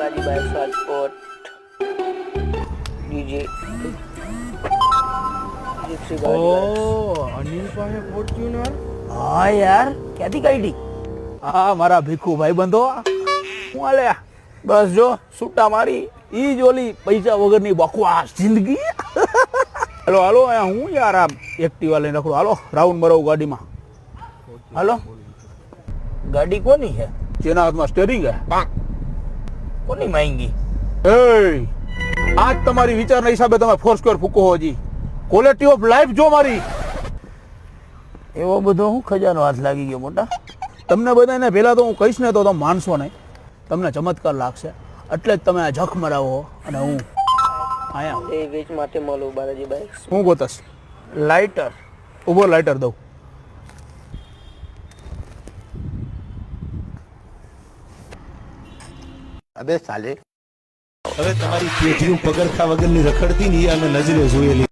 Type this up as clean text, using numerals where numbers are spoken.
Balaji bike transport DJ Anil પાસે Fortuner? हाँ यार ક્યાંથી કાઢી? હા મારા ભીખુ ભાઈ બંધો હું આલે બસ જો છૂટા મારી ઈ જ ઓલી પૈસા વગરની બકવાસ જિંદગી. હાલો હાલો અહીંયા હું યાર આ એક્ટિવા લઈને રખડું. હાલો રાઉન્ડ મરાવું ગાડીમાં. હાલો ગાડી કોની है? જેના હાથમાં સ્ટેરિંગ હે. કોની માંગી? એ આજ તમારી વિચારના હિસાબે તમે ફોર સ્ક્વેર ફૂકો હજી ક્વોલિટી ઓફ લાઈફ જો મારી. એવો બધો હું ખજાનો હાથ લાગી ગયો મોટા. તમને બધાને પહેલાં તો હું કહીશ ને તો તમે માનશો નહીં, તમને ચમત્કાર લાગશે. એટલે જ તમે આ જખ મરાવો અને હું અહીંયા એ વેચ માટે મળું બાલાજી બાઇક. હું ગોતસ લાઇટર ઉભો લાઇટર દઉં. અબે સાલે હવે તમારી પેઢીઓ પગરખા વગરની રખડતી ને એ અમે નજરે જોયેલી.